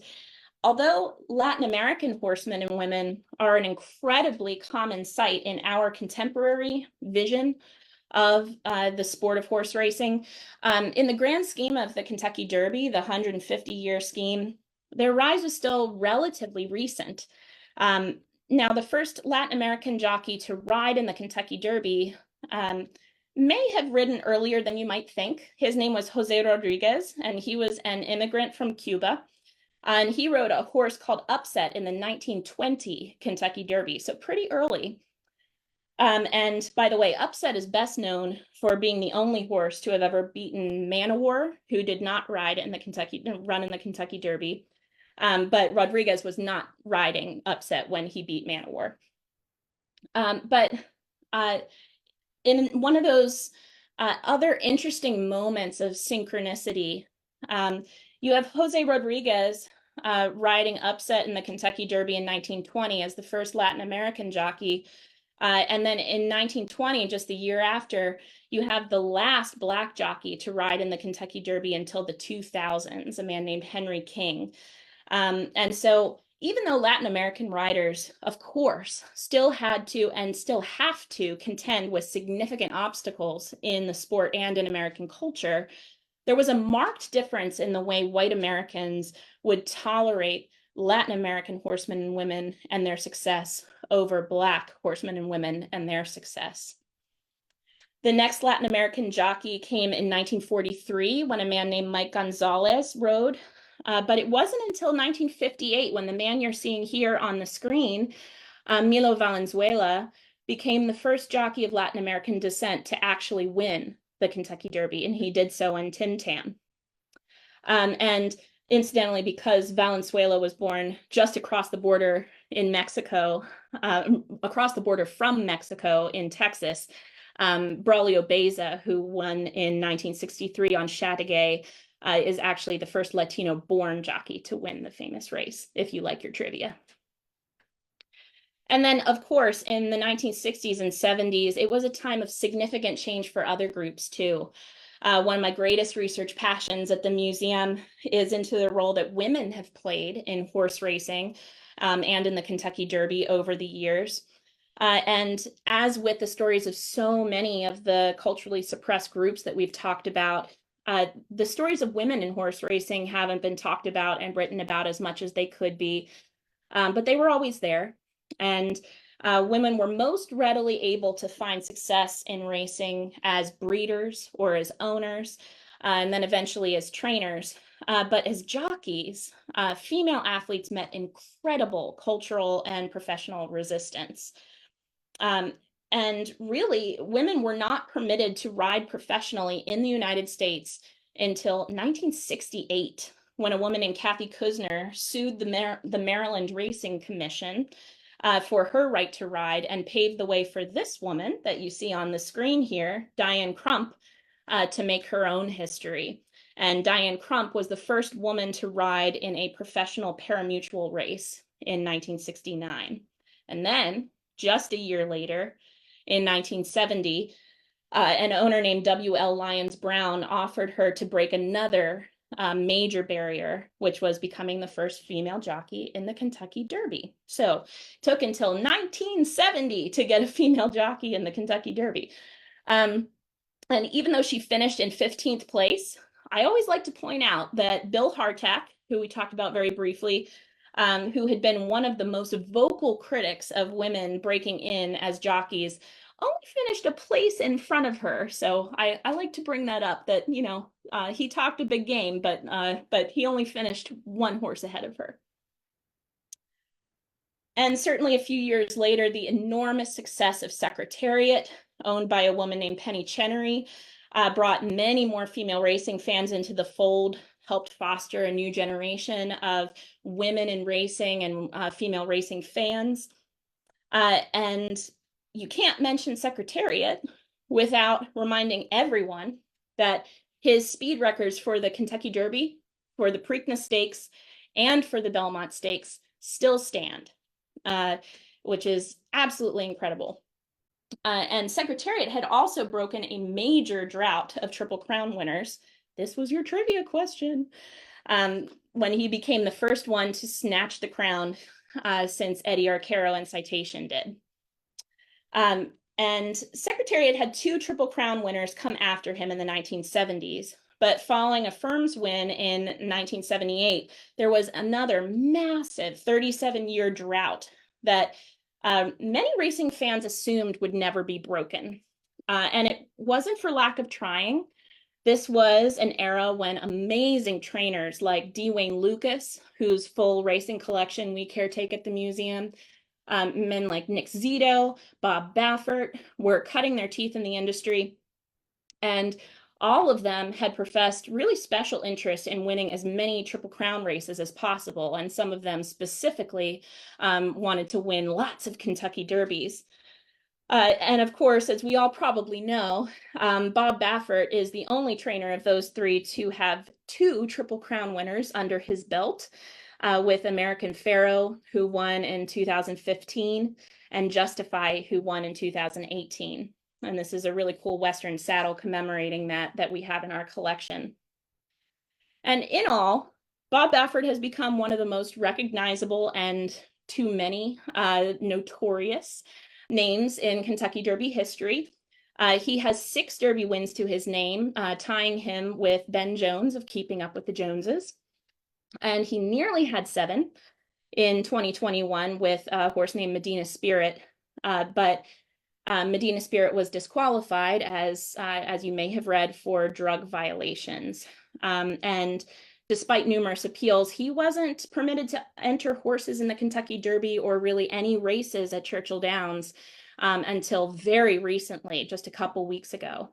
S1: although Latin American horsemen and women are an incredibly common sight in our contemporary vision of the sport of horse racing, in the grand scheme of the Kentucky Derby, the 150-year scheme, their rise was still relatively recent. Now, the first Latin American jockey to ride in the Kentucky Derby may have ridden earlier than you might think. His name was Jose Rodriguez, and he was an immigrant from Cuba. And he rode a horse called Upset in the 1920 Kentucky Derby, so pretty early. And by the way, Upset is best known for being the only horse to have ever beaten Man o' War, who did not run in the Kentucky Derby. But Rodriguez was not riding Upset when he beat Man o' War. But in one of those other interesting moments of synchronicity, you have Jose Rodriguez riding Upset in the Kentucky Derby in 1920 as the first Latin American jockey. And then in 1920, just the year after, you have the last Black jockey to ride in the Kentucky Derby until the 2000s, a man named Henry King. And so even though Latin American riders, of course, still had to and still have to contend with significant obstacles in the sport and in American culture, there was a marked difference in the way white Americans would tolerate Latin American horsemen and women and their success over Black horsemen and women and their success. The next Latin American jockey came in 1943 when a man named Mike Gonzalez rode. But it wasn't until 1958 when the man you're seeing here on the screen, Milo Valenzuela, became the first jockey of Latin American descent to actually win the Kentucky Derby, and he did so in Tim Tam. And incidentally, because Valenzuela was born just across the border in Mexico, across the border from Mexico in Texas, Braulio Beza, who won in 1963 on Chateauguay, is actually the first Latino-born jockey to win the famous race, if you like your trivia. And then, of course, in the 1960s and 70s, it was a time of significant change for other groups, too. One of my greatest research passions at the museum is into the role that women have played in horse racing and in the Kentucky Derby over the years. And as with the stories of so many of the culturally suppressed groups that we've talked about, the stories of women in horse racing haven't been talked about and written about as much as they could be, but they were always there. And women were most readily able to find success in racing as breeders or as owners, and then eventually as trainers. But as jockeys, female athletes met incredible cultural and professional resistance. And really, women were not permitted to ride professionally in the United States until 1968, when a woman named Kathy Kuzner sued the Maryland Racing Commission for her right to ride and paved the way for this woman that you see on the screen here, Diane Crump, to make her own history. And Diane Crump was the first woman to ride in a professional parimutuel race in 1969. And then, just a year later, in 1970, An owner named W.L. Lyons Brown offered her to break another major barrier, which was becoming the first female jockey in the Kentucky Derby. So it took until 1970 to get a female jockey in the Kentucky Derby. And even though she finished in 15th place, I always like to point out that Bill Hardtack, who we talked about very briefly, who had been one of the most vocal critics of women breaking in as jockeys, only finished a place in front of her. So I like to bring that up, that, you know, he talked a big game, but he only finished one horse ahead of her. And certainly a few years later, the enormous success of Secretariat, owned by a woman named Penny Chenery, brought many more female racing fans into the fold, helped foster a new generation of women in racing and female racing fans. And you can't mention Secretariat without reminding everyone that his speed records for the Kentucky Derby, for the Preakness Stakes, and for the Belmont Stakes still stand, which is absolutely incredible. And Secretariat had also broken a major drought of Triple Crown winners. This was your trivia question. When he became the first one to snatch the crown since Eddie Arcaro and Citation did. And Secretariat had two Triple Crown winners come after him in the 1970s. But following a Firm's win in 1978, there was another massive 37-year drought that many racing fans assumed would never be broken. And it wasn't for lack of trying. This was an era when amazing trainers like D. Wayne Lucas, whose full racing collection we caretake at the museum, men like Nick Zito, Bob Baffert, were cutting their teeth in the industry. And all of them had professed really special interest in winning as many Triple Crown races as possible. And some of them specifically wanted to win lots of Kentucky Derbies. And of course, as we all probably know, Bob Baffert is the only trainer of those three to have two Triple Crown winners under his belt, with American Pharoah, who won in 2015, and Justify, who won in 2018. And this is a really cool Western saddle commemorating that we have in our collection. And in all, Bob Baffert has become one of the most recognizable and too many notorious names in Kentucky Derby history. He has 6 Derby wins to his name, tying him with Ben Jones of Keeping Up with the Joneses. And he nearly had 7 in 2021 with a horse named Medina Spirit, but Medina Spirit was disqualified, as you may have read, for drug violations. And despite numerous appeals, he wasn't permitted to enter horses in the Kentucky Derby or really any races at Churchill Downs until very recently, just a couple weeks ago.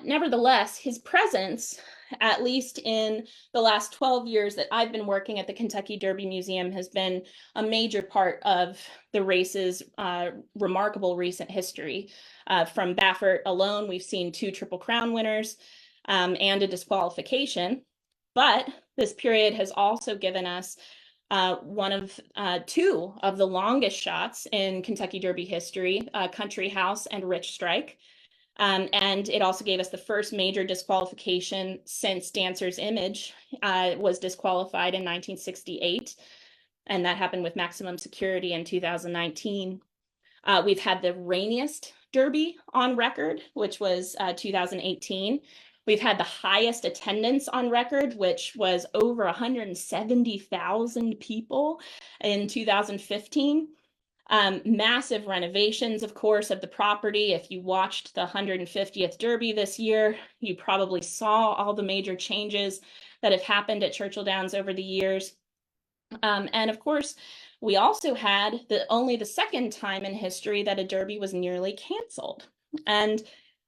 S1: Nevertheless, his presence, at least in the last 12 years that I've been working at the Kentucky Derby Museum, has been a major part of the race's remarkable recent history. From Baffert alone, we've seen 2 Triple Crown winners and a disqualification. But this period has also given us one of 2 of the longest shots in Kentucky Derby history, Country House and Rich Strike. And it also gave us the first major disqualification since Dancer's Image was disqualified in 1968. And that happened with Maximum Security in 2019. We've had the rainiest Derby on record, which was 2018. We've had the highest attendance on record, which was over 170,000 people in 2015. Massive renovations, of course, of the property. If you watched the 150th Derby this year, you probably saw all the major changes that have happened at Churchill Downs over the years. And of course, we also had only the second time in history that a Derby was nearly canceled. And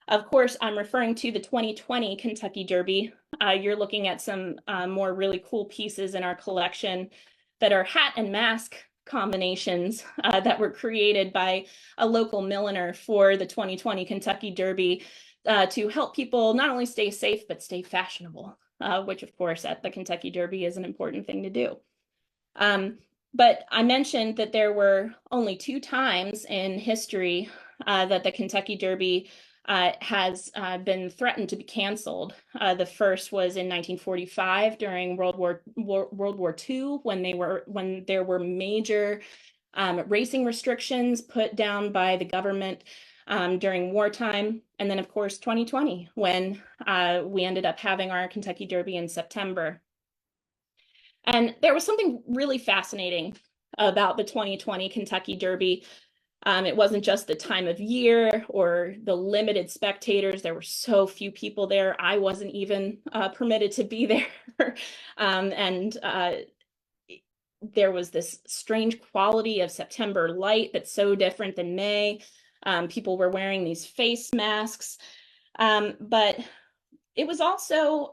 S1: of course, I'm referring to the 2020 Kentucky Derby. You're looking at some more really cool pieces in our collection that are hat and mask combinations that were created by a local milliner for the 2020 Kentucky Derby to help people not only stay safe, but stay fashionable, which of course at the Kentucky Derby is an important thing to do. But I mentioned that there were only 2 times in history that the Kentucky Derby has been threatened to be canceled. The first was in 1945 during World War II, when there were major racing restrictions put down by the government during wartime. And then, of course, 2020, when we ended up having our Kentucky Derby in September. And there was something really fascinating about the 2020 Kentucky Derby. It wasn't just the time of year or the limited spectators. There were so few people there. I wasn't even permitted to be there. And there was this strange quality of September light that's so different than May. People were wearing these face masks. But it was also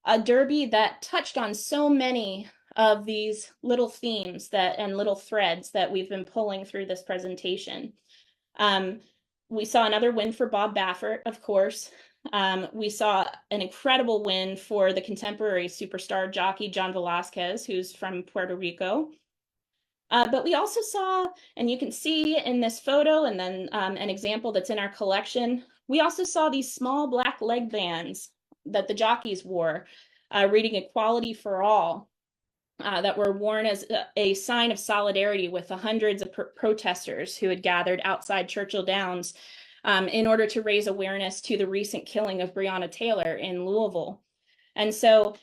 S1: a derby that touched on so many of these little themes and little threads that we've been pulling through this presentation. We saw another win for Bob Baffert, of course. We saw an incredible win for the contemporary superstar jockey John Velasquez, who's from Puerto Rico. But we also saw, and you can see in this photo, and then an example that's in our collection, we also saw these small black leg bands that the jockeys wore, reading "Equality for All," that were worn as a sign of solidarity with the hundreds of protesters who had gathered outside Churchill Downs in order to raise awareness to the recent killing of Breonna Taylor in Louisville. And so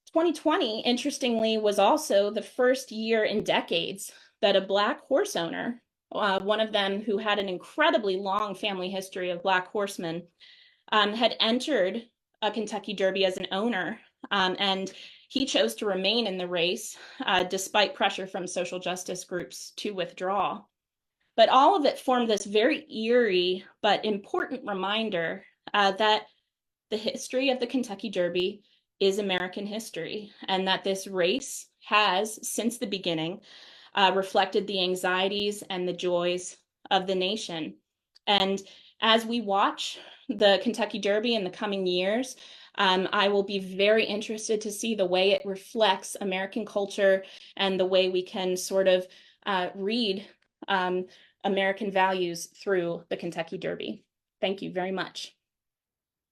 S1: 2020, interestingly, was also the first year in decades that a Black horse owner, one of them who had an incredibly long family history of Black horsemen, had entered a Kentucky Derby as an owner. And he chose to remain in the race despite pressure from social justice groups to withdraw. But all of it formed this very eerie but important reminder that the history of the Kentucky Derby is American history, and that this race has, since the beginning, reflected the anxieties and the joys of the nation. And as we watch the Kentucky Derby in the coming years, I will be very interested to see the way it reflects American culture and the way we can sort of read American values through the Kentucky Derby. Thank you very much.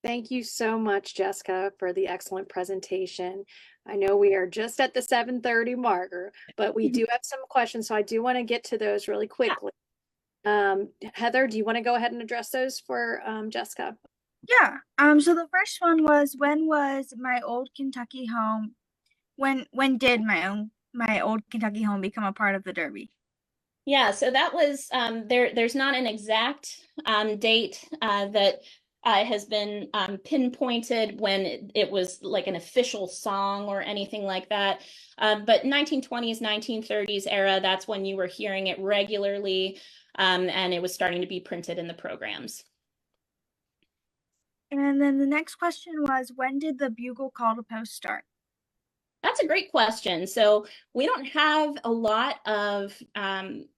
S2: Thank you so much, Jessica, for the excellent presentation. I know we are just at the 7:30 marker, but we do have some questions, so I do want to get to those really quickly. Heather, do you want to go ahead and address those for Jessica?
S3: Yeah. So the first one was, when was my old Kentucky home? When did my old Kentucky home become a part of the Derby?
S1: Yeah, so that was there's not an exact date that has been pinpointed when it was like an official song or anything like that. But 1920s, 1930s era, that's when you were hearing it regularly, and it was starting to be printed in the programs.
S3: And then the next question was, when did the bugle call to post start?
S1: That's a great question. So we don't have a lot of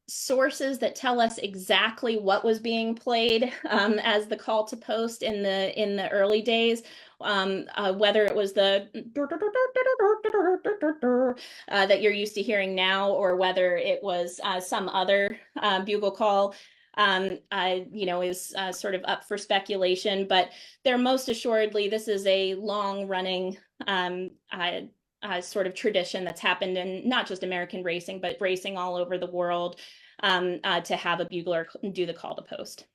S1: sources that tell us exactly what was being played as the call to post in the early days. Whether it was the that you're used to hearing now, or whether it was some other bugle call, is sort of up for speculation. But there most assuredly, this is a long-running sort of tradition that's happened in not just American racing, but racing all over the world, to have a bugler do the call to post.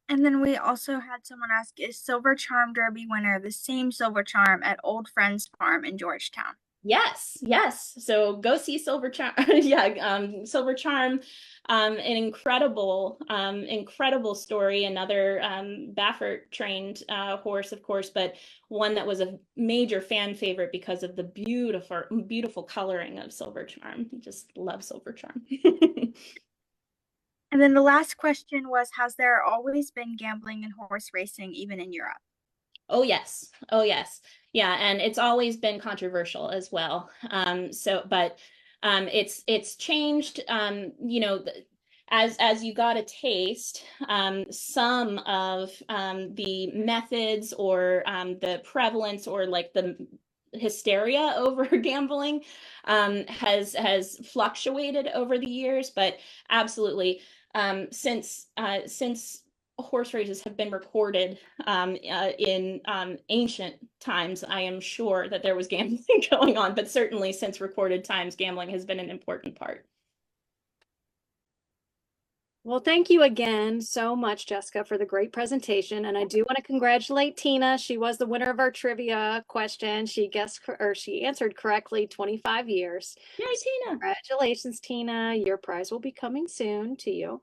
S3: And then we also had someone ask, is Silver Charm Derby winner the same Silver Charm at Old Friends Farm in Georgetown?
S1: Yes, yes. So go see Silver Charm. Yeah, Silver Charm, an incredible story. Another Baffert trained horse, of course, but one that was a major fan favorite because of the beautiful coloring of Silver Charm. Just love Silver Charm.
S3: And then the last question was, has there always been gambling in horse racing, even in Europe?
S1: Oh, yes. Oh, yes. Yeah. And it's always been controversial as well. But it's changed, as you got a taste, some of the methods or the prevalence or like the hysteria over gambling has fluctuated over the years, but absolutely. Since horse races have been recorded in ancient times, I am sure that there was gambling going on, but certainly since recorded times, gambling has been an important part.
S2: Well, thank you again so much, Jessica, for the great presentation. And I do want to congratulate Tina. She was the winner of our trivia question. She answered correctly 25 years.
S1: Yay, Tina.
S2: Congratulations, Tina. Your prize will be coming soon to you.